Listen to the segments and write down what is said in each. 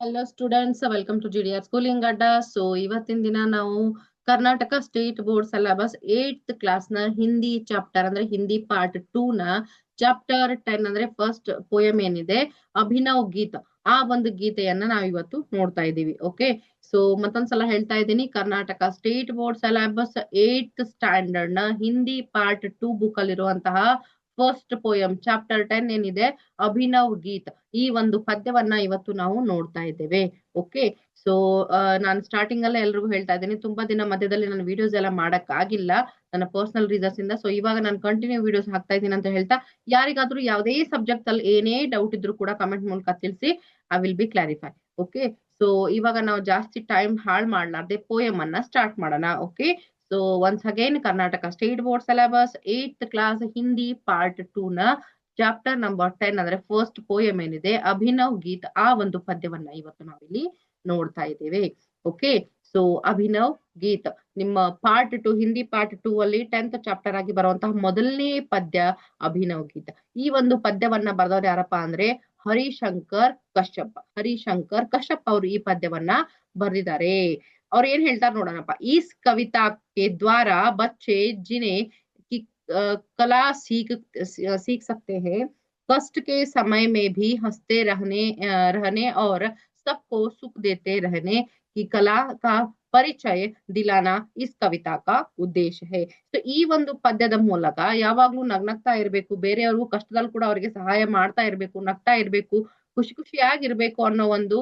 Hello students, welcome to GDR schooling ಅಡ್ಡ. So ಇವತ್ತಿನ ದಿನ ನಾವು Karnataka state board syllabus 8th class ನ ಹಿಂದಿ ಚಾಪ್ಟರ್ ಅಂದ್ರೆ ಹಿಂದಿ ಪಾರ್ಟ್ 2 ನ ಚಾಪ್ಟರ್ 10 ಅಂದ್ರೆ ಫಸ್ಟ್ ಪೋಯಮ್ ಏನಿದೆ ಅಭಿನವ್ ಗೀತ್, ಆ ಒಂದು ಗೀತೆಯನ್ನ ನಾವ್ ಇವತ್ತು ನೋಡ್ತಾ ಇದೀವಿ. ಓಕೆ, ಸೊ ಮತ್ತೊಂದ್ಸಲ ಹೇಳ್ತಾ ಇದ್ದೀನಿ, Karnataka state board syllabus 8th standard ನ ಹಿಂದಿ ಪಾರ್ಟ್ 2 ಬುಕ್ ಅಲ್ಲಿರುವಂತಹ ಫಸ್ಟ್ ಪೋಯಮ್ ಚಾಪ್ಟರ್ 10 ಏನಿದೆ ಅಭಿನವ್ ಗೀತ್, ಈ ಒಂದು ಪದ್ಯವನ್ನ ಇವತ್ತು ನಾವು ನೋಡ್ತಾ ಇದ್ದೇವೆ. ಓಕೆ, ಸೊ ನಾನು ಸ್ಟಾರ್ಟಿಂಗ್ ಅಲ್ಲೇ ಎಲ್ರಿಗೂ ಹೇಳ್ತಾ ಇದ್ದೀನಿ, ತುಂಬಾ ದಿನ ಮಧ್ಯದಲ್ಲಿ ನಾನು ವಿಡಿಯೋಸ್ ಎಲ್ಲ ಮಾಡಕ್ ಆಗಿಲ್ಲ ನನ್ನ ಪರ್ಸನಲ್ ರೀಸನ್ಸ್ ಇಂದ. ಸೊ ಇವಾಗ ನಾನು ಕಂಟಿನ್ಯೂ ವಿಡಿಯೋಸ್ ಹಾಕ್ತಾ ಇದ್ದೀನಿ ಅಂತ ಹೇಳ್ತಾ, ಯಾರಿಗಾದ್ರೂ ಯಾವುದೇ ಸಬ್ಜೆಕ್ಟ್ ಅಲ್ಲಿ ಏನೇ ಡೌಟ್ ಇದ್ರು ಕೂಡ ಕಮೆಂಟ್ ಮೂಲಕ ತಿಳಿಸಿ, I will be clarify. Okay, so ಇವಾಗ ನಾವು ಜಾಸ್ತಿ ಟೈಮ್ ಹಾಳು ಮಾಡ್ಲಾರ್ದೆ ಪೋಯಮ್ ಅನ್ನ ಸ್ಟಾರ್ಟ್ ಮಾಡೋಣ. Okay, so once again Karnataka state board syllabus 8th class Hindi part 2 ನ ಚಾಪ್ಟರ್ ನಂಬರ್ 10 ಅಂದ್ರೆ ಫಸ್ಟ್ ಪೋಯಮ್ ಏನಿದೆ ಅಭಿನವ್ ಗೀತ್, ಆ ಒಂದು ಪದ್ಯವನ್ನ ಇವತ್ತು ನಾವಿಲ್ಲಿ ನೋಡ್ತಾ ಇದ್ದೇವೆ. ಓಕೆ, ಸೊ ಅಭಿನವ್ ಗೀತ್ ನಿಮ್ಮ ಪಾರ್ಟ್ 2 ಹಿಂದಿ ಪಾರ್ಟ್ 2 ಅಲ್ಲಿ 10th ಚಾಪ್ಟರ್ ಆಗಿ ಬರುವಂತಹ ಮೊದಲನೇ ಪದ್ಯ ಅಭಿನವ್ ಗೀತ್. ಈ ಒಂದು ಪದ್ಯವನ್ನ ಬರೆದವ್ರು ಯಾರಪ್ಪ ಅಂದ್ರೆ ಹರಿಶಂಕರ್ ಕಶ್ಯಪ್. ಹರಿಶಂಕರ್ ಕಶ್ಯಪ್ ಅವರು ಈ ಪದ್ಯವನ್ನ ಬರೆದಿದ್ದಾರೆ. ಅವ್ರು ಏನ್ ಹೇಳ್ತಾರೆ ನೋಡೋಣಪ್ಪ. ಈ ಕವಿತಾ के द्वारा बच्चे जिन्हें की कला सीख सकते हैं, कष्ट के समय में भी हंसते रहने और सबको सुख देते रहने की कला का ಪರಿಚಯ ದಿಲಾನ ಇಸ್ ಕವಿತಾ ಕಾ ಉದ್ದೇಶ ಹೇ. ಸೊ ಈ ಒಂದು ಪದ್ಯದ ಮೂಲಕ ಯಾವಾಗ್ಲೂ ನಗ್ನಗ್ತಾ ಇರ್ಬೇಕು, ಬೇರೆಯವ್ರಿಗೂ ಕಷ್ಟದಲ್ಲಿ ಕೂಡ ಅವರಿಗೆ ಸಹಾಯ ಮಾಡ್ತಾ ಇರ್ಬೇಕು, ನಗ್ತಾ ಇರ್ಬೇಕು, ಖುಷಿ ಖುಷಿಯಾಗಿರ್ಬೇಕು ಅನ್ನೋ ಒಂದು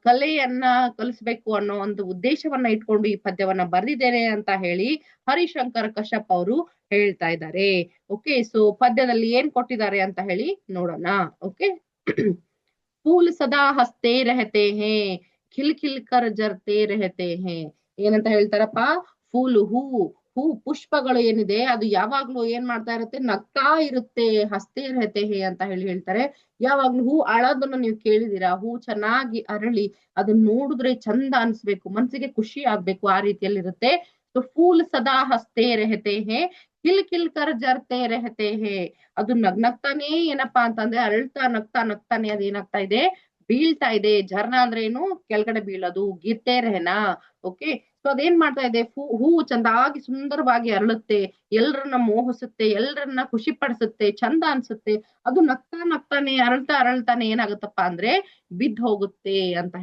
ಕಲೆಯನ್ನ ಕಲಿಸ್ಬೇಕು ಅನ್ನೋ ಒಂದು ಉದ್ದೇಶವನ್ನ ಇಟ್ಕೊಂಡು ಈ ಪದ್ಯವನ್ನ ಬರೆದಿದ್ದೇನೆ ಅಂತ ಹೇಳಿ ಹರಿಶಂಕರ್ ಕಶ್ಯಪ್ ಅವರು ಹೇಳ್ತಾ ಇದ್ದಾರೆ. ಓಕೆ, ಸೊ ಪದ್ಯದಲ್ಲಿ ಏನ್ ಕೊಟ್ಟಿದ್ದಾರೆ ಅಂತ ಹೇಳಿ ನೋಡೋಣ. ಓಕೆ, फूल सदा हंसते रहते हैं, खिल खिल कर जरते रहते हैं. ಏನಂತ ಹೇಳ್ತಾರಪ್ಪ, ಫೂಲ್ ಹೂ ಪುಷ್ಪಗಳು ಏನಿದೆ ಅದು ಯಾವಾಗ್ಲೂ ಏನ್ ಮಾಡ್ತಾ ಇರುತ್ತೆ, ನಗ್ತಾ ಇರುತ್ತೆ, ಹಸ್ತೆ ಇರತ್ತೆ ಹೇ ಅಂತ ಹೇಳ್ತಾರೆ. ಯಾವಾಗ್ಲೂ ಹೂ ಅಳೋದನ್ನ ನೀವು ಕೇಳಿದೀರಾ? ಹೂ ಚೆನ್ನಾಗಿ ಅರಳಿ ಅದನ್ನ ನೋಡಿದ್ರೆ ಚಂದ ಅನ್ಸ್ಬೇಕು, ಮನ್ಸಿಗೆ ಖುಷಿ ಆಗ್ಬೇಕು, ಆ ರೀತಿಯಲ್ಲಿ ಇರುತ್ತೆ. ಸೊ ಫೂಲ್ ಸದಾ ಹಸ್ತೆ ರೆಹತೆ ಹೇ, ಕಿಲ್ ಕಿಲ್ ಕರ್ ಜರ್ತೆ ರೆಹತೆ ಹೇ. ಅದು ನಗ್ನಗ್ತಾನೆ ಏನಪ್ಪಾ ಅಂತಂದ್ರೆ ಅರಳ್ತಾ ನಗ್ತಾನೆ ಅದೇನಾಗ್ತಾ ಇದೆ, ಬೀಳ್ತಾ ಇದೆ. ಝರ್ನಾ ಅಂದ್ರೆ ಏನು, ಕೆಳಗಡೆ ಬೀಳೋದು. ಗಿರ್ತೆ ರೆಹನಾ. ಓಕೆ, ಸೊ ಅದೇನ್ ಮಾಡ್ತಾ ಇದೆ, ಹೂವು ಚಂದಾಗಿ ಸುಂದರವಾಗಿ ಅರಳುತ್ತೆ, ಎಲ್ರನ್ನ ಮೋಹಿಸುತ್ತೆ, ಎಲ್ರನ್ನ ಖುಷಿ ಪಡಿಸುತ್ತೆ, ಚಂದ ಅನ್ಸುತ್ತೆ. ಅದು ನಗ್ತಾನೆ ಅರಳ್ತಾನೆ ಏನಾಗುತ್ತಪ್ಪ ಅಂದ್ರೆ ಬಿದ್ದು ಹೋಗುತ್ತೆ ಅಂತ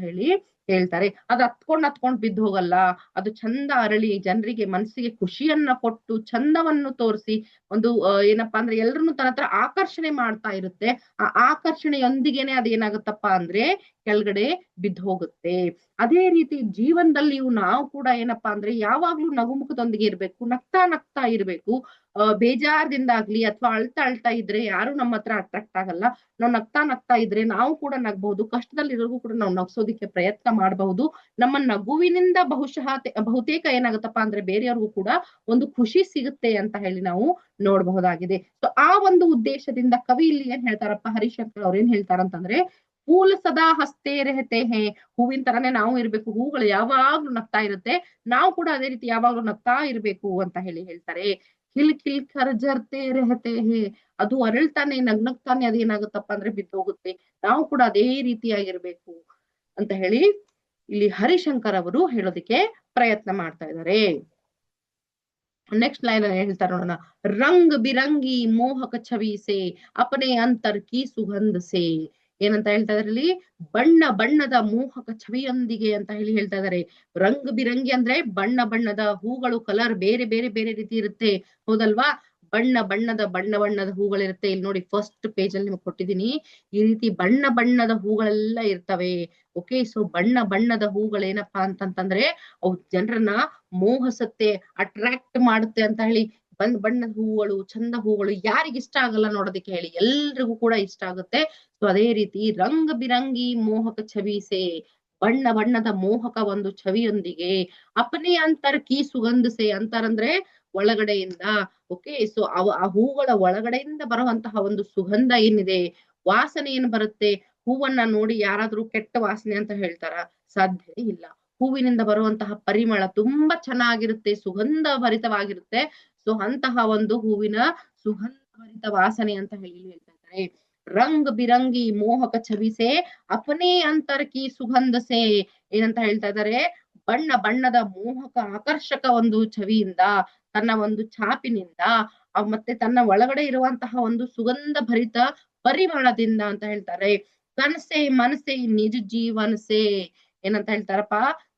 ಹೇಳ್ತಾರೆ. ಅದು ಹತ್ಕೊಂಡ್ ಬಿದ್ದು ಹೋಗಲ್ಲ. ಅದು ಚಂದ ಅರಳಿ ಜನರಿಗೆ ಮನಸ್ಸಿಗೆ ಖುಷಿಯನ್ನ ಕೊಟ್ಟು ಚಂದವನ್ನು ತೋರಿಸಿ ಒಂದು ಏನಪ್ಪಾ ಅಂದ್ರೆ ಎಲ್ರನ್ನು ತನ್ನ ಹತ್ರ ಆಕರ್ಷಣೆ ಮಾಡ್ತಾ ಇರುತ್ತೆ. ಆ ಆಕರ್ಷಣೆಯೊಂದಿಗೆನೆ ಅದೇನಾಗುತ್ತಪ್ಪ ಅಂದ್ರೆ ಕೆಳಗಡೆ ಬಿದ್ದು ಹೋಗುತ್ತೆ. ಅದೇ ರೀತಿ ಜೀವನದಲ್ಲಿಯೂ ನಾವು ಕೂಡ ಏನಪ್ಪಾ ಅಂದ್ರೆ ಯಾವಾಗ್ಲೂ ನಗುಮುಖದೊಂದಿಗೆ ಇರ್ಬೇಕು, ನಗ್ತಾ ಇರ್ಬೇಕು. ಬೇಜಾರದಿಂದ ಆಗ್ಲಿ ಅಥವಾ ಅಳ್ತಾ ಇದ್ರೆ ಯಾರು ನಮ್ಮ ಹತ್ರ ಅಟ್ರಾಕ್ಟ್ ಆಗಲ್ಲ. ನಾವು ನಗ್ತಾ ಇದ್ರೆ ನಾವು ಕೂಡ ನಗ್ಬಹುದು, ಕಷ್ಟದಲ್ಲಿರೋರ್ಗೂ ಕೂಡ ನಾವು ನಗ್ಸೋದಿಕ್ಕೆ ಪ್ರಯತ್ನ ಮಾಡಬಹುದು. ನಮ್ಮ ನಗುವಿನಿಂದ ಬಹುತೇಕ ಏನಾಗುತ್ತಪ್ಪ ಅಂದ್ರೆ ಬೇರೆಯವ್ರಿಗೂ ಕೂಡ ಒಂದು ಖುಷಿ ಸಿಗುತ್ತೆ ಅಂತ ಹೇಳಿ ನಾವು ನೋಡಬಹುದಾಗಿದೆ. ಸೊ ಆ ಒಂದು ಉದ್ದೇಶದಿಂದ ಕವಿ ಇಲ್ಲಿ ಏನ್ ಹೇಳ್ತಾರಪ್ಪ, ಹರಿಶಂಕರ್ ಅವ್ರು ಏನ್ ಹೇಳ್ತಾರಂತಂದ್ರೆ, ಫೂಲ್ ಸದಾ ಹಸ್ತೆ ರೆಹತೆ ಹೇ, ಹೂವಿನ ತರಾನೇ ನಾವು ಇರ್ಬೇಕು, ಹೂಗಳು ಯಾವಾಗ್ಲೂ ನಗ್ತಾ ಇರುತ್ತೆ, ನಾವು ಕೂಡ ಅದೇ ರೀತಿ ಯಾವಾಗ್ಲೂ ನಗ್ತಾ ಇರ್ಬೇಕು ಅಂತ ಹೇಳ್ತಾರೆ. ಕಿಲ್ ಕಿಲ್ ಕರ್ ಜರ್ತೆ ರೆಹತೆ ಹೇ, ಅದು ಅರಳ್ತಾನೆ ನಗ್ನಗ್ತಾನೆ ಅದೇನಾಗುತ್ತಪ್ಪ ಅಂದ್ರೆ ಬಿದ್ದೋಗುತ್ತೆ, ನಾವು ಕೂಡ ಅದೇ ರೀತಿಯಾಗಿರ್ಬೇಕು ಅಂತ ಹೇಳಿ ಇಲ್ಲಿ ಹರಿಶಂಕರ್ ಅವರು ಹೇಳೋದಿಕ್ಕೆ ಪ್ರಯತ್ನ ಮಾಡ್ತಾ ಇದ್ದಾರೆ. ನೆಕ್ಸ್ಟ್ ಲೈನ್ ಹೇಳ್ತಾರೆ ನೋಡೋಣ. ರಂಗ್ ಬಿರಂಗಿ ಮೋಹಕ ಛವಿ ಸೆ ಅಪನೆ ಅಂತರ್ ಕಿ ಸುಗಂಧ ಸೆ. ಏನಂತ ಹೇಳ್ತಾ ಇದಾರೆ ಇಲ್ಲಿ, ಬಣ್ಣದ ಮೋಹಕ ಛವಿಯೊಂದಿಗೆ ಅಂತ ಹೇಳ್ತಾ ಇದಾರೆ. ರಂಗ್ ಬಿರಂಗಿ ಅಂದ್ರೆ ಬಣ್ಣದ ಹೂಗಳು, ಕಲರ್ ಬೇರೆ ರೀತಿ ಇರುತ್ತೆ, ಹೌದಲ್ವಾ? ಬಣ್ಣದ ಹೂಗಳಿರುತ್ತೆ. ಇಲ್ಲಿ ನೋಡಿ ಫಸ್ಟ್ ಪೇಜ್ ಅಲ್ಲಿ ನಿಮ್ಗೆ ಕೊಟ್ಟಿದ್ದೀನಿ, ಈ ರೀತಿ ಬಣ್ಣದ ಹೂಗಳೆಲ್ಲ ಇರ್ತವೆ. ಓಕೆ, ಸೊ ಬಣ್ಣದ ಹೂಗಳೇನಪ್ಪಾ ಅಂತಂತಂದ್ರೆ ಅವು ಜನರನ್ನ ಮೋಹಿಸುತ್ತೆ, ಅಟ್ರಾಕ್ಟ್ ಮಾಡುತ್ತೆ ಅಂತ ಹೇಳಿ. ಬಣ್ಣದ ಹೂಗಳು, ಚಂದ ಹೂಗಳು ಯಾರಿಗ ಇಷ್ಟ ಆಗಲ್ಲ ನೋಡೋದಕ್ಕೆ ಹೇಳಿ, ಎಲ್ರಿಗೂ ಕೂಡ ಇಷ್ಟ ಆಗುತ್ತೆ. ಸೊ ಅದೇ ರೀತಿ ರಂಗ್ ಬಿರಂಗಿ ಮೋಹಕ ಛವಿಸೆ, ಬಣ್ಣದ ಮೋಹಕ ಒಂದು ಛವಿಯೊಂದಿಗೆ, ಅಪನೆ ಅಂತರ್ ಕಿ ಸುಗಂಧಸೆ, ಅಂತರಂದ್ರೆ ಒಳಗಡೆಯಿಂದ. ಓಕೆ, ಸೊ ಆ ಹೂಗಳ ಒಳಗಡೆಯಿಂದ ಬರುವಂತಹ ಒಂದು ಸುಗಂಧ ಏನಿದೆ, ವಾಸನೆ ಏನ್ ಬರುತ್ತೆ, ಹೂವನ್ನ ನೋಡಿ ಯಾರಾದ್ರೂ ಕೆಟ್ಟ ವಾಸನೆ ಅಂತ ಹೇಳ್ತಾರ? ಸಾಧ್ಯ ಇಲ್ಲ. ಹೂವಿನಿಂದ ಬರುವಂತಹ ಪರಿಮಳ ತುಂಬಾ ಚೆನ್ನಾಗಿರುತ್ತೆ, ಸುಗಂಧ ಭರಿತವಾಗಿರುತ್ತೆ. ಸೊ ಅಂತಹ ಒಂದು ಹೂವಿನ ಸುಗಂಧ ಭರಿತ ವಾಸನೆ ಅಂತ ಹೇಳ್ತಾ ಇದ್ದಾರೆ. ರಂಗ್ ಬಿರಂಗಿ ಮೋಹಕ ಛವಿಸೆ ಅಪನೇ ಅಂತರ್ ಕಿ ಸುಗಂಧ ಸೆ ಏನಂತ ಹೇಳ್ತಾ ಇದ್ದಾರೆ, ಬಣ್ಣ ಬಣ್ಣದ ಮೋಹಕ ಆಕರ್ಷಕ ಒಂದು ಛವಿಯಿಂದ, ತನ್ನ ಒಂದು ಛಾಪಿನಿಂದ, ಮತ್ತೆ ತನ್ನ ಒಳಗಡೆ ಇರುವಂತಹ ಒಂದು ಸುಗಂಧ ಭರಿತ ಪರಿಮಳದಿಂದ ಅಂತ ಹೇಳ್ತಾರೆ. ಕನಸೆ ಮನಸೆ ನಿಜ ಜೀವನಸೆ ಏನಂತ ಹೇಳ್ತಾರಪ್ಪ,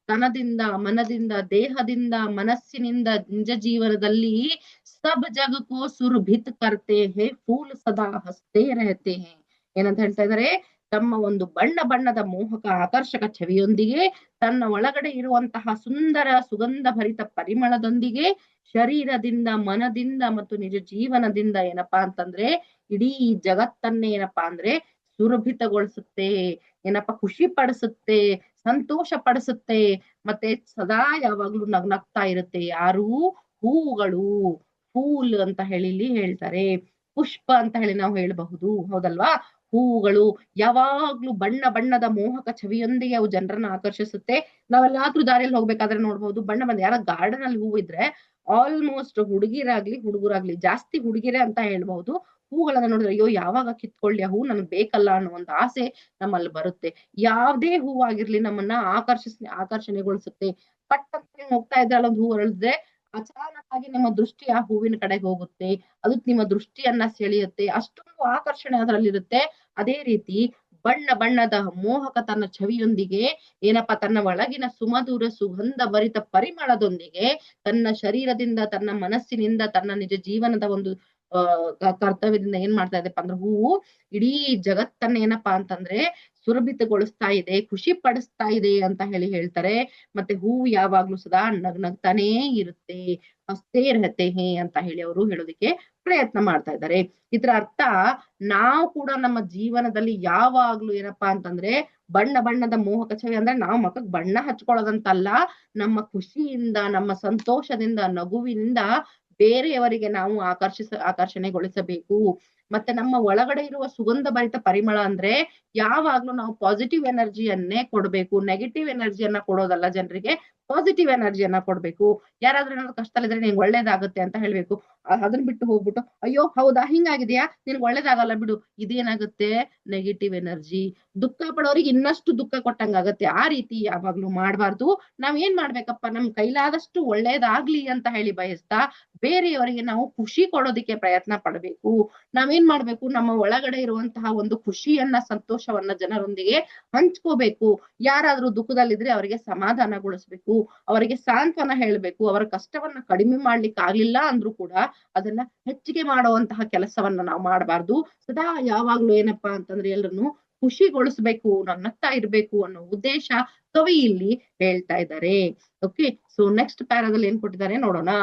ತನದಿಂದ ಮನದಿಂದ ದೇಹದಿಂದ ಮನಸ್ಸಿನಿಂದ ನಿಜ ಜೀವನದಲ್ಲಿ ಸಬ್ ಜಗಕ್ಕೂ ಸುರಭಿತ್ ಕರ್ತೆ ಹೇ ಫೂಲ್ ಸದಾ ಹಸ್ತೆ ರಹತೆ ಹೇ ಏನಂತ ಹೇಳ್ತಾ ಇದಾರೆ, ತಮ್ಮ ಒಂದು ಬಣ್ಣ ಬಣ್ಣದ ಮೋಹಕ ಆಕರ್ಷಕ ಛವಿಯೊಂದಿಗೆ, ತನ್ನ ಒಳಗಡೆ ಇರುವಂತಹ ಸುಂದರ ಸುಗಂಧ ಭರಿತ ಪರಿಮಳದೊಂದಿಗೆ, ಶರೀರದಿಂದ ಮನದಿಂದ ಮತ್ತು ನಿಜ ಜೀವನದಿಂದ ಏನಪ್ಪಾ ಅಂತಂದ್ರೆ ಇಡೀ ಜಗತ್ತನ್ನೇ ಏನಪ್ಪಾ ಅಂದ್ರೆ ಸುರಭಿತಗೊಳಿಸುತ್ತೆ, ಏನಪ್ಪಾ ಖುಷಿ ಪಡಿಸುತ್ತೆ, ಸಂತೋಷ ಪಡಿಸುತ್ತೆ, ಮತ್ತೆ ಸದಾ ಯಾವಾಗ್ಲೂ ನಗ್ನಗ್ತಾ ಇರುತ್ತೆ. ಯಾರು? ಹೂವುಗಳು, ಫೂಲ್ ಅಂತ ಹೇಳಿ ಇಲ್ಲಿ ಹೇಳ್ತಾರೆ, ಪುಷ್ಪ ಅಂತ ಹೇಳಿ ನಾವು ಹೇಳಬಹುದು, ಹೌದಲ್ವಾ? ಹೂವುಗಳು ಯಾವಾಗ್ಲೂ ಬಣ್ಣ ಬಣ್ಣದ ಮೋಹಕ ಛವಿಯೊಂದಿಗೆ ಅವು ಜನರನ್ನ ಆಕರ್ಷಿಸುತ್ತೆ. ನಾವೆಲ್ಲಾದ್ರೂ ದಾರಿಯಲ್ಲಿ ಹೋಗ್ಬೇಕಾದ್ರೆ ನೋಡ್ಬಹುದು, ಬಣ್ಣ ಬಣ್ಣ ಯಾರ ಗಾರ್ಡನ್ ಅಲ್ಲಿ ಹೂವು ಇದ್ರೆ ಆಲ್ಮೋಸ್ಟ್ ಹುಡುಗಿರಾಗ್ಲಿ ಹುಡುಗರಾಗ್ಲಿ, ಜಾಸ್ತಿ ಹುಡುಗಿರೇ ಅಂತ ಹೇಳ್ಬಹುದು, ಹೂಗಳನ್ನ ನೋಡಿದ್ರೆ ಅಯ್ಯೋ ಯಾವಾಗ ಕಿತ್ಕೊಳ್ಳಿ ಆ ಹೂ ನನ್ಗೆ ಬೇಕಲ್ಲ ಅನ್ನೋ ಒಂದು ಆಸೆ ನಮ್ಮಲ್ಲಿ ಬರುತ್ತೆ. ಯಾವ್ದೇ ಹೂವಾಗಿರ್ಲಿ ನಮ್ಮನ್ನ ಆಕರ್ಷಣೆಗೊಳಿಸುತ್ತೆ. ಪಟ್ ಅಂತ ಹೋಗ್ತಾ ಇದ್ರೆ ಅಲ್ಲೊಂದು ಹೂ ಅರಳಿದ್ರೆ ಅಚಾನಕ್ ಆಗಿ ನಿಮ್ಮ ದೃಷ್ಟಿ ಆ ಹೂವಿನ ಕಡೆಗೆ ಹೋಗುತ್ತೆ, ಅದು ನಿಮ್ಮ ದೃಷ್ಟಿಯನ್ನ ಸೆಳೆಯುತ್ತೆ, ಅಷ್ಟೊಂದು ಆಕರ್ಷಣೆ ಅದರಲ್ಲಿರುತ್ತೆ. ಅದೇ ರೀತಿ ಬಣ್ಣ ಬಣ್ಣದ ಮೋಹಕ ತನ್ನ ಛವಿಯೊಂದಿಗೆ ಏನಪ್ಪಾ ತನ್ನ ಒಳಗಿನ ಸುಮಧುರ ಸುಗಂಧ ಭರಿತ ಪರಿಮಳದೊಂದಿಗೆ, ತನ್ನ ಶರೀರದಿಂದ ತನ್ನ ಮನಸ್ಸಿನಿಂದ ತನ್ನ ನಿಜ ಜೀವನದ ಒಂದು ಕರ್ತವ್ಯದಿಂದ ಏನ್ ಮಾಡ್ತಾ ಇದೆಪ್ಪ ಅಂದ್ರೆ ಹೂವು ಇಡೀ ಜಗತ್ತನ್ನ ಏನಪ್ಪಾ ಅಂತಂದ್ರೆ ಸುರಭಿತಗೊಳಿಸ್ತಾ ಇದೆ, ಖುಷಿ ಪಡಿಸ್ತಾ ಇದೆ ಅಂತ ಹೇಳಿ ಹೇಳ್ತಾರೆ. ಮತ್ತೆ ಹೂವು ಯಾವಾಗ್ಲೂ ಸದಾ ನಗ್ನಗ್ತಾನೇ ಇರುತ್ತೆ, ಹಸ್ತೇ ರಹತೆ ಹೇ ಅಂತ ಹೇಳಿ ಅವರು ಹೇಳೋದಿಕ್ಕೆ ಪ್ರಯತ್ನ ಮಾಡ್ತಾ ಇದ್ದಾರೆ. ಇದ್ರ ಅರ್ಥ, ನಾವು ಕೂಡ ನಮ್ಮ ಜೀವನದಲ್ಲಿ ಯಾವಾಗ್ಲೂ ಏನಪ್ಪಾ ಅಂತಂದ್ರೆ ಬಣ್ಣ ಬಣ್ಣದ ಮೋಹಕ ಛವಿ ಅಂದ್ರೆ ನಾವು ಮಖಕ್ ಬಣ್ಣ ಹಚ್ಕೊಳ್ಳೋದಂತಲ್ಲ, ನಮ್ಮ ಖುಷಿಯಿಂದ ನಮ್ಮ ಸಂತೋಷದಿಂದ ನಗುವಿನಿಂದ ಬೇರೆಯವರಿಗೆ ನಾವು ಆಕರ್ಷಣೆಗೊಳಿಸಬೇಕು. ಮತ್ತೆ ನಮ್ಮ ಒಳಗಡೆ ಇರುವ ಸುಗಂಧ ಭರಿತ ಪರಿಮಳ ಅಂದ್ರೆ ಯಾವಾಗ್ಲೂ ನಾವು ಪಾಸಿಟಿವ್ ಎನರ್ಜಿಯನ್ನೇ ಕೊಡ್ಬೇಕು, ನೆಗೆಟಿವ್ ಎನರ್ಜಿಯನ್ನ ಕೊಡೋದಲ್ಲ, ಜನರಿಗೆ ಪಾಸಿಟಿವ್ ಎನರ್ಜಿಯನ್ನ ಕೊಡ್ಬೇಕು. ಯಾರಾದ್ರೂ ಏನಾದ್ರು ಕಷ್ಟದಲ್ಲಿದ್ರೆ ನಿಂಗೆ ಒಳ್ಳೇದಾಗುತ್ತೆ ಅಂತ ಹೇಳ್ಬೇಕು. ಅದನ್ನ ಬಿಟ್ಟು ಹೋಗ್ಬಿಟ್ಟು ಅಯ್ಯೋ ಹೌದಾ ಹಿಂಗಾಗಿದ್ಯಾ ನಿನ್ಗೆ ಒಳ್ಳೇದಾಗಲ್ಲ ಬಿಡು, ಇದೇನಾಗುತ್ತೆ ನೆಗೆಟಿವ್ ಎನರ್ಜಿ, ದುಃಖ ಪಡೋರಿಗೆ ಇನ್ನಷ್ಟು ದುಃಖ ಕೊಟ್ಟಂಗಾಗತ್ತೆ. ಆ ರೀತಿ ಯಾವಾಗ್ಲೂ ಮಾಡ್ಬಾರ್ದು. ನಾವ್ ಏನ್ ಮಾಡ್ಬೇಕಪ್ಪ, ನಮ್ ಕೈಲಾದಷ್ಟು ಒಳ್ಳೇದಾಗ್ಲಿ ಅಂತ ಹೇಳಿ ಬಯಸ್ತಾ ಬೇರೆಯವರಿಗೆ ನಾವು ಖುಷಿ ಕೊಡೋದಿಕ್ಕೆ ಪ್ರಯತ್ನ ಪಡಬೇಕು. ನಾವೇನ್ ಮಾಡ್ಬೇಕು, ನಮ್ಮ ಒಳಗಡೆ ಇರುವಂತಹ ಒಂದು ಖುಷಿಯನ್ನ ಸಂತೋಷವನ್ನ ಜನರೊಂದಿಗೆ ಹಂಚ್ಕೋಬೇಕು. ಯಾರಾದ್ರೂ ದುಃಖದಲ್ಲಿದ್ರೆ ಅವರಿಗೆ ಸಮಾಧಾನಗೊಳಿಸ್ಬೇಕು, ಅವರಿಗೆ ಸಾಂತ್ವನ ಹೇಳ್ಬೇಕು. ಅವರ ಕಷ್ಟವನ್ನ ಕಡಿಮೆ ಮಾಡ್ಲಿಕ್ಕೆ ಆಗ್ಲಿಲ್ಲ ಅಂದ್ರೂ ಕೂಡ ಅದನ್ನ ಹೆಚ್ಚಿಗೆ ಮಾಡುವಂತಹ ಕೆಲಸವನ್ನ ನಾವು ಮಾಡಬಾರ್ದು. ಸದಾ ಯಾವಾಗ್ಲೂ ಏನಪ್ಪಾ ಅಂತಂದ್ರೆ ಎಲ್ರನ್ನು ಖುಷಿಗೊಳಿಸ್ಬೇಕು, ನಗ್ನಗ್ತಾ ಇರ್ಬೇಕು ಅನ್ನೋ ಉದ್ದೇಶ ಕವಿ ಇಲ್ಲಿ ಹೇಳ್ತಾ ಇದ್ದಾರೆ. ಓಕೆ, ಸೊ ನೆಕ್ಸ್ಟ್ ಪ್ಯಾರಾದಲ್ಲಿ ಏನ್ ಕೊಟ್ಟಿದ್ದಾರೆ ನೋಡೋಣ.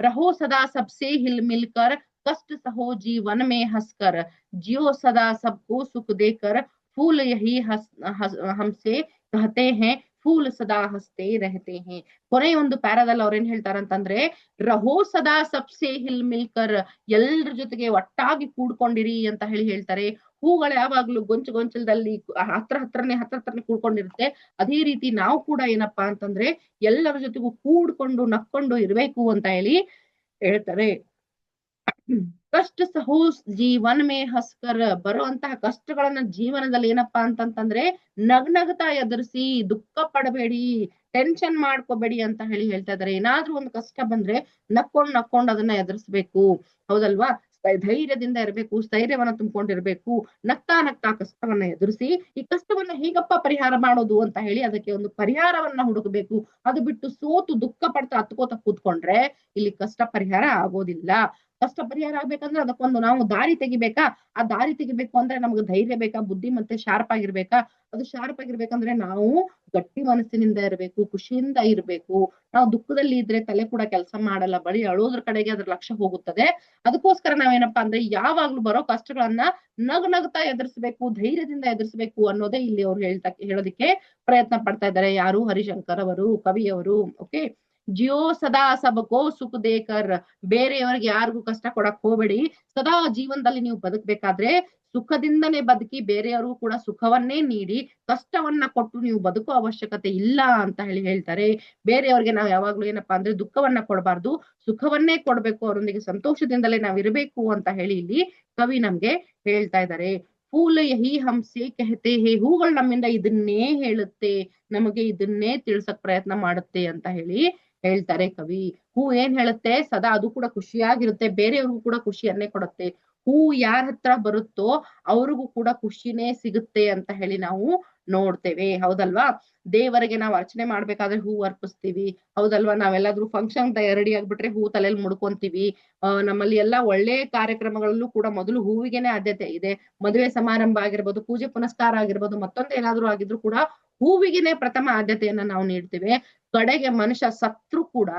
रहो सदा सबसे हिल मिलकर, कष्ट सहो जीवन में हंसकर, जियो सदा सबको सुख देकर, फूल यही हमसे कहते हैं, फूल सदा हंसते रहते हैं. ಕೊನೆಯ ಒಂದು ಪ್ಯಾರಾದಲ್ಲಿ ಅವ್ರೇನ್ ಹೇಳ್ತಾರಂತಂದ್ರೆ, ರಹೋ ಸದಾ ಸಬ್ಸೆ ಹಿಲ್ ಮಿಲ್ಕರ್, ಎಲ್ರ ಜೊತೆಗೆ ಒಟ್ಟಾಗಿ ಕೂಡ್ಕೊಂಡಿರಿ ಅಂತ ಹೇಳಿ ಹೇಳ್ತಾರೆ. ಹೂಗಳು ಯಾವಾಗ್ಲೂ ಗೊಂಚಲದಲ್ಲಿ ಹತ್ರನೇ ಕೂಡ್ಕೊಂಡಿರುತ್ತೆ. ಅದೇ ರೀತಿ ನಾವು ಕೂಡ ಏನಪ್ಪಾ ಅಂತಂದ್ರೆ ಎಲ್ಲರ ಜೊತೆಗೂ ಕೂಡ್ಕೊಂಡು ನಕ್ಕೊಂಡು ಇರ್ಬೇಕು ಅಂತ ಹೇಳಿ ಹೇಳ್ತಾರೆ. ಕಷ್ಟ ಸಹೋ ಜೀವನ ಮೇ ಹಸ್ಕರ್, ಬರುವಂತಹ ಕಷ್ಟಗಳನ್ನ ಜೀವನದಲ್ಲಿ ಏನಪ್ಪಾ ಅಂತಂತಂದ್ರೆ ನಗ್ನಗ್ತಾ ಎದುರಿಸಿ, ದುಃಖ ಪಡಬೇಡಿ, ಟೆನ್ಷನ್ ಮಾಡ್ಕೋಬೇಡಿ ಅಂತ ಹೇಳಿ ಹೇಳ್ತಾ ಇದಾರೆ. ಏನಾದ್ರೂ ಒಂದು ಕಷ್ಟ ಬಂದ್ರೆ ನಕ್ಕೊಂಡು ಅದನ್ನ ಎದುರಿಸ್ಬೇಕು, ಹೌದಲ್ವಾ? ಧೈರ್ಯದಿಂದ ಇರಬೇಕು, ಸ್ಥೈರ್ಯವನ್ನ ತುಂಬಿಕೊಂಡಿರ್ಬೇಕು, ನಗ್ತಾ ಕಷ್ಟವನ್ನ ಎದುರಿಸಿ ಈ ಕಷ್ಟವನ್ನ ಹೇಗಪ್ಪ ಪರಿಹಾರ ಮಾಡೋದು ಅಂತ ಹೇಳಿ ಅದಕ್ಕೆ ಒಂದು ಪರಿಹಾರವನ್ನ ಹುಡುಕಬೇಕು. ಅದು ಬಿಟ್ಟು ಸೋತು ದುಃಖ ಪಡ್ತಾ ಹತ್ಕೋತ ಕೂತ್ಕೊಂಡ್ರೆ ಇಲ್ಲಿ ಕಷ್ಟ ಪರಿಹಾರ ಆಗೋದಿಲ್ಲ. ಕಷ್ಟ ಪರಿಹಾರ ಆಗ್ಬೇಕಂದ್ರೆ ಅದಕ್ಕೊಂದು ನಾವು ದಾರಿ ತೆಗಿಬೇಕಾ, ಆ ದಾರಿ ತೆಗಿಬೇಕು ಅಂದ್ರೆ ನಮ್ಗೆ ಧೈರ್ಯ ಬೇಕಾ, ಬುದ್ಧಿ ಮತ್ತೆ ಶಾರ್ಪ್ ಆಗಿರ್ಬೇಕಾ. ಅದು ಶಾರ್ಪ್ ಆಗಿರ್ಬೇಕಂದ್ರೆ ನಾವು ಗಟ್ಟಿ ಮನಸ್ಸಿನಿಂದ ಇರಬೇಕು, ಖುಷಿಯಿಂದ ಇರ್ಬೇಕು. ನಾವು ದುಃಖದಲ್ಲಿ ಇದ್ರೆ ತಲೆ ಕೂಡ ಕೆಲಸ ಮಾಡಲ್ಲ, ಬರೀ ಅಳೋದ್ರ ಕಡೆಗೆ ಅದ್ರ ಲಕ್ಷ್ಯ ಹೋಗುತ್ತದೆ. ಅದಕ್ಕೋಸ್ಕರ ನಾವೇನಪ್ಪಾ ಅಂದ್ರೆ ಯಾವಾಗ್ಲೂ ಬರೋ ಕಷ್ಟಗಳನ್ನ ನಗ್ನಗ್ತಾ ಎದುರಿಸ್ಬೇಕು, ಧೈರ್ಯದಿಂದ ಎದುರಿಸ್ಬೇಕು ಅನ್ನೋದೇ ಇಲ್ಲಿ ಅವ್ರು ಹೇಳೋದಿಕ್ಕೆ ಪ್ರಯತ್ನ ಪಡ್ತಾ ಇದ್ದಾರೆ. ಯಾರು? ಹರಿಶಂಕರ್ ಅವರು, ಕವಿಯವರು. ಓಕೆ, ಜಿಯೋ ಸದಾ ಸಬಕೋ ಸುಖ ದೇಕರ್, ಬೇರೆಯವರಿಗೆ ಯಾರಿಗೂ ಕಷ್ಟ ಕೊಡಕ್ ಹೋಗ್ಬೇಡಿ. ಸದಾ ಜೀವನದಲ್ಲಿ ನೀವು ಬದುಕ್ಬೇಕಾದ್ರೆ ಸುಖದಿಂದನೇ ಬದುಕಿ, ಬೇರೆಯವರು ಕೂಡ ಸುಖವನ್ನೇ ನೀಡಿ, ಕಷ್ಟವನ್ನ ಕೊಟ್ಟು ನೀವು ಬದುಕೋ ಅವಶ್ಯಕತೆ ಇಲ್ಲ ಅಂತ ಹೇಳಿ ಹೇಳ್ತಾರೆ. ಬೇರೆಯವ್ರಿಗೆ ನಾವು ಯಾವಾಗ್ಲೂ ಏನಪ್ಪಾ ಅಂದ್ರೆ ದುಃಖವನ್ನ ಕೊಡಬಾರ್ದು, ಸುಖವನ್ನೇ ಕೊಡ್ಬೇಕು, ಅವರೊಂದಿಗೆ ಸಂತೋಷದಿಂದಲೇ ನಾವ್ ಇರಬೇಕು ಅಂತ ಹೇಳಿ ಇಲ್ಲಿ ಕವಿ ನಮ್ಗೆ ಹೇಳ್ತಾ ಇದ್ದಾರೆ. ಫೂಲ್ ಯಹಿ ಹಮ್ಸೆ ಕಹತೆ ಹೇ, ಹೂಗಳು ನಮ್ಮಿಂದ ಇದನ್ನೇ ಹೇಳುತ್ತೆ, ನಮಗೆ ಇದನ್ನೇ ತಿಳ್ಸಕ್ ಪ್ರಯತ್ನ ಮಾಡುತ್ತೆ ಅಂತ ಹೇಳ್ತಾರೆ ಕವಿ. ಹೂ ಏನ್ ಹೇಳುತ್ತೆ, ಸದಾ ಅದು ಕೂಡ ಖುಷಿಯಾಗಿರುತ್ತೆ, ಬೇರೆಯವ್ರಿಗೂ ಕೂಡ ಖುಷಿಯನ್ನೇ ಕೊಡುತ್ತೆ. ಹೂ ಯಾರ ಹತ್ರ ಬರುತ್ತೋ ಅವ್ರಿಗೂ ಕೂಡ ಖುಷಿನೇ ಸಿಗುತ್ತೆ ಅಂತ ಹೇಳಿ ನಾವು ನೋಡ್ತೇವೆ, ಹೌದಲ್ವಾ? ದೇವರಿಗೆ ನಾವು ಅರ್ಚನೆ ಮಾಡ್ಬೇಕಾದ್ರೆ ಹೂ ಅರ್ಪಿಸ್ತೀವಿ, ಹೌದಲ್ವಾ? ನಾವೆಲ್ಲಾದ್ರೂ ಫಂಕ್ಷನ್ ರೆಡಿ ಆಗ್ಬಿಟ್ರೆ ಹೂ ತಲೆಯಲ್ಲಿ ಮುಡ್ಕೊಂತೀವಿ. ನಮ್ಮಲ್ಲಿ ಎಲ್ಲಾ ಒಳ್ಳೆ ಕಾರ್ಯಕ್ರಮಗಳಲ್ಲೂ ಕೂಡ ಮೊದಲು ಹೂವಿಗೆನೆ ಆದ್ಯತೆ ಇದೆ. ಮದುವೆ ಸಮಾರಂಭ ಆಗಿರ್ಬೋದು, ಪೂಜೆ ಪುನಸ್ಕಾರ ಆಗಿರ್ಬೋದು, ಮತ್ತೊಂದು ಏನಾದ್ರೂ ಆಗಿದ್ರು ಕೂಡ ಹೂವಿಗೆನೆ ಪ್ರಥಮ ಆದ್ಯತೆಯನ್ನ ನಾವು ನೀಡ್ತೇವೆ. ಕಡೆಗೆ ಮನುಷ್ಯ ಸತ್ರು ಕೂಡ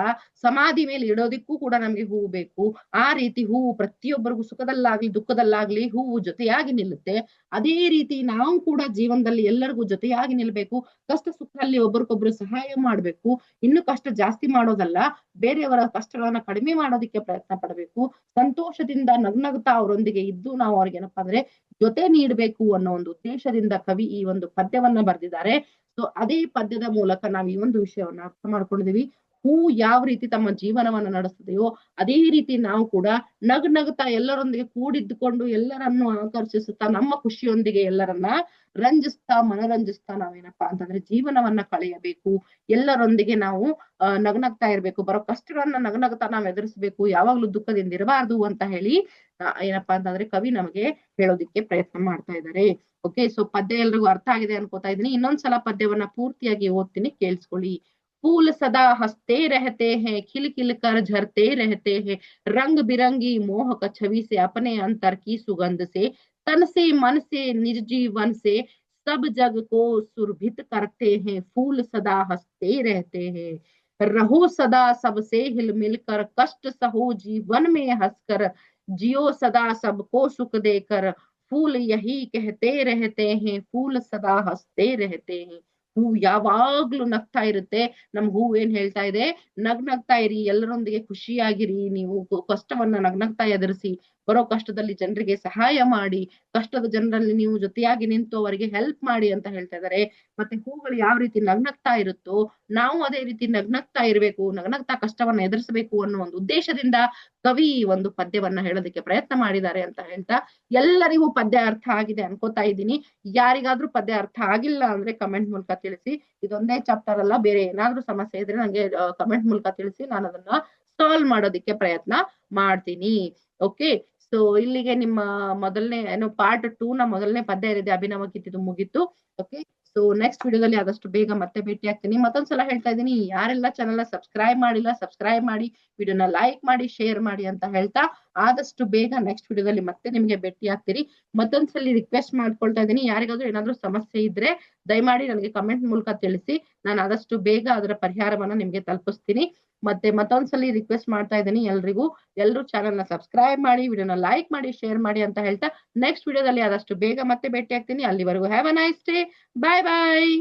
ಸಮಾಧಿ ಮೇಲೆ ಇಡೋದಿಕ್ಕೂ ಕೂಡ ನಮ್ಗೆ ಹೂವು ಬೇಕು. ಆ ರೀತಿ ಹೂವು ಪ್ರತಿಯೊಬ್ಬರಿಗೂ ಸುಖದಲ್ಲಾಗ್ಲಿ ದುಃಖದಲ್ಲಾಗ್ಲಿ ಹೂವು ಜೊತೆಯಾಗಿ ನಿಲ್ಲುತ್ತೆ. ಅದೇ ರೀತಿ ನಾವು ಕೂಡ ಜೀವನದಲ್ಲಿ ಎಲ್ಲರಿಗೂ ಜೊತೆಯಾಗಿ ನಿಲ್ಬೇಕು. ಕಷ್ಟ ಸುಖದಲ್ಲಿ ಒಬ್ರಿಗೊಬ್ರು ಸಹಾಯ ಮಾಡ್ಬೇಕು. ಇನ್ನು ಕಷ್ಟ ಜಾಸ್ತಿ ಮಾಡೋದಲ್ಲ, ಬೇರೆಯವರ ಕಷ್ಟಗಳನ್ನ ಕಡಿಮೆ ಮಾಡೋದಿಕ್ಕೆ ಪ್ರಯತ್ನ ಪಡಬೇಕು. ಸಂತೋಷದಿಂದ ನಗ್ನಗ್ತಾ ಅವರೊಂದಿಗೆ ಇದ್ದು ನಾವು ಅವ್ರಿಗೆ ಏನಪ್ಪಾ ಅಂದ್ರೆ ಜೊತೆ ನೀಡಬೇಕು ಅನ್ನೋ ಒಂದು ಉದ್ದೇಶದಿಂದ ಕವಿ ಈ ಒಂದು ಪದ್ಯವನ್ನ ಬರೆದಿದ್ದಾರೆ. ಸೊ ಅದೇ ಪದ್ಯದ ಮೂಲಕ ನಾವು ಈ ಒಂದು ವಿಷಯವನ್ನ ಅರ್ಥ ಮಾಡ್ಕೊಂಡಿದೀವಿ. ಹೂ ಯಾವ ರೀತಿ ತಮ್ಮ ಜೀವನವನ್ನ ನಡೆಸುತ್ತೆಯೋ ಅದೇ ರೀತಿ ನಾವು ಕೂಡ ನಗ್ನಗ್ತಾ ಎಲ್ಲರೊಂದಿಗೆ ಕೂಡಿದ್ದುಕೊಂಡು ಎಲ್ಲರನ್ನು ಆಕರ್ಷಿಸುತ್ತಾ ನಮ್ಮ ಖುಷಿಯೊಂದಿಗೆ ಎಲ್ಲರನ್ನ ಮನರಂಜಿಸ್ತಾ ನಾವೇನಪ್ಪಾ ಅಂತಂದ್ರೆ ಜೀವನವನ್ನ ಕಳೆಯಬೇಕು. ಎಲ್ಲರೊಂದಿಗೆ ನಾವು ನಗ್ನಗ್ತಾ ಇರ್ಬೇಕು, ಬರೋ ಕಷ್ಟಗಳನ್ನ ನಗ್ನಗ್ತಾ ನಾವ್ ಎದುರಿಸ್ಬೇಕು, ಯಾವಾಗ್ಲೂ ದುಃಖದಿಂದ ಇರಬಾರ್ದು ಅಂತ ಹೇಳಿ ಏನಪ್ಪಾ ಅಂತಂದ್ರೆ ಕವಿ ನಮಗೆ ಹೇಳೋದಿಕ್ಕೆ ಪ್ರಯತ್ನ ಮಾಡ್ತಾ ಇದ್ದಾರೆ. ಓಕೆ, ಸೊ ಪದ್ಯ ಎಲ್ರಿಗೂ ಅರ್ಥ ಆಗಿದೆ ಅನ್ಕೋತಾ ಇದೀನಿ. ಇನ್ನೊಂದ್ಸಲ ಪದ್ಯವನ್ನ ಪೂರ್ತಿಯಾಗಿ ಓದ್ತೀನಿ, ಕೇಳಿಸ್ಕೊಳ್ಳಿ. फूल सदा हंसते रहते हैं, खिल खिल कर झरते रहते हैं, रंग बिरंगी मोह का छवि से अपने अंतर की सुगंध से, तन से मन से निज जीवन से सब जग को सुरभित करते हैं, फूल सदा हंसते रहते हैं। रहो सदा सबसे हिल मिल कर, कष्ट सहो जीवन में हंसकर, जियो सदा सबको सुख देकर, फूल यही कहते रहते हैं, फूल सदा हंसते रहते हैं। ಹೂ ಯಾವಾಗ್ಲೂ ನಗ್ತಾ ಇರುತ್ತೆ. ನಮ್ ಹೂ ಏನ್ ಹೇಳ್ತಾ ಇದೆ, ನಗ್ನಗ್ತಾ ಇರಿ, ಎಲ್ಲರೊಂದಿಗೆ ಖುಷಿಯಾಗಿರಿ, ನೀವು ಕಷ್ಟವನ್ನ ನಗ್ನಗ್ತಾ ಎದುರಿಸಿ, ಬರೋ ಕಷ್ಟದಲ್ಲಿ ಜನರಿಗೆ ಸಹಾಯ ಮಾಡಿ, ಕಷ್ಟದ ಜನರಲ್ಲಿ ನೀವು ಜೊತೆಯಾಗಿ ನಿಂತು ಅವರಿಗೆ ಹೆಲ್ಪ್ ಮಾಡಿ ಅಂತ ಹೇಳ್ತಾ ಇದ್ದಾರೆ. ಮತ್ತೆ ಹೂಗಳು ಯಾವ ರೀತಿ ನಗ್ನಗ್ತಾ ಇರುತ್ತೋ ನಾವು ಅದೇ ರೀತಿ ನಗ್ನಗ್ತಾ ಇರ್ಬೇಕು, ನಗ್ನಗ್ತಾ ಕಷ್ಟವನ್ನ ಎದುರಿಸಬೇಕು ಅನ್ನೋ ಒಂದು ಉದ್ದೇಶದಿಂದ ಕವಿ ಒಂದು ಪದ್ಯವನ್ನ ಹೇಳೋದಕ್ಕೆ ಪ್ರಯತ್ನ ಮಾಡಿದ್ದಾರೆ ಅಂತ ಹೇಳ್ತಾ, ಎಲ್ಲರಿಗೂ ಪದ್ಯ ಅರ್ಥ ಆಗಿದೆ ಅನ್ಕೋತಾ ಇದ್ದೀನಿ. ಯಾರಿಗಾದ್ರೂ ಪದ್ಯ ಅರ್ಥ ಆಗಿಲ್ಲ ಅಂದ್ರೆ ಕಮೆಂಟ್ ಮೂಲಕ ತಿಳಿಸಿ. ಇದೊಂದೇ ಚಾಪ್ಟರ್ ಅಲ್ಲ, ಬೇರೆ ಏನಾದ್ರೂ ಸಮಸ್ಯೆ ಇದ್ರೆ ನಂಗೆ ಕಮೆಂಟ್ ಮೂಲಕ ತಿಳಿಸಿ, ನಾನು ಅದನ್ನ ಸಾಲ್ವ್ ಮಾಡೋದಿಕ್ಕೆ ಪ್ರಯತ್ನ ಮಾಡ್ತೀನಿ. ಓಕೆ, ಸೊ ಇಲ್ಲಿಗೆ ನಿಮ್ಮ ಮೊದಲನೇ ಪಾರ್ಟ್ 2 ನ ಮೊದಲನೇ ಪದ್ಯ ಏನಿದೆ ಅಭಿನವ ಗೀತಿದು ಮುಗೀತು. ಓಕೆ, ಸೊ ನೆಕ್ಸ್ಟ್ ವಿಡಿಯೋದಲ್ಲಿ ಆದಷ್ಟು ಬೇಗ ಮತ್ತೆ ಭೇಟಿ ಆಗ್ತೀನಿ. ಮತ್ತೊಂದ್ಸಲ ಹೇಳ್ತಾ ಇದ್ದೀನಿ, ಯಾರೆಲ್ಲ ಚಾನೆಲ್ ಸಬ್ಸ್ಕ್ರೈಬ್ ಮಾಡಿಲ್ಲ ಸಬ್ಸ್ಕ್ರೈಬ್ ಮಾಡಿ, ವಿಡಿಯೋನ ಲೈಕ್ ಮಾಡಿ, ಶೇರ್ ಮಾಡಿ ಅಂತ ಹೇಳ್ತಾ ಆದಷ್ಟು ಬೇಗ ನೆಕ್ಸ್ಟ್ ವಿಡಿಯೋದಲ್ಲಿ ಮತ್ತೆ ನಿಮ್ಗೆ ಭೇಟಿ ಆಗ್ತೀರಿ. ಮತ್ತೊಂದ್ಸಲಿ ರಿಕ್ವೆಸ್ಟ್ ಮಾಡ್ಕೊಳ್ತಾ ಇದ್ದೀನಿ, ಯಾರಿಗಾದ್ರೂ ಏನಾದ್ರೂ ಸಮಸ್ಯೆ ಇದ್ರೆ ದಯಮಾಡಿ ನನಗೆ ಕಮೆಂಟ್ ಮೂಲಕ ತಿಳಿಸಿ, ನಾನು ಆದಷ್ಟು ಬೇಗ ಅದರ ಪರಿಹಾರವನ್ನ ನಿಮ್ಗೆ ತಲುಪಿಸ್ತೀನಿ. ಮತ್ತೆ ಮತ್ತೊಂದ್ಸಲಿ ರಿಕ್ವೆಸ್ಟ್ ಮಾಡ್ತಾ ಇದ್ದೀನಿ ಎಲ್ಲರೂ ಚಾನೆಲ್ ನ ಸಬ್ಸ್ಕ್ರೈಬ್ ಮಾಡಿ, ವಿಡಿಯೋನ ಲೈಕ್ ಮಾಡಿ, ಶೇರ್ ಮಾಡಿ ಅಂತ ಹೇಳ್ತಾ ನೆಕ್ಸ್ಟ್ ವಿಡಿಯೋದಲ್ಲಿ ಆದಷ್ಟು ಬೇಗ ಮತ್ತೆ ಭೇಟಿ ಆಗ್ತೀನಿ. ಅಲ್ಲಿವರೆಗೂ have a nice day, bye bye.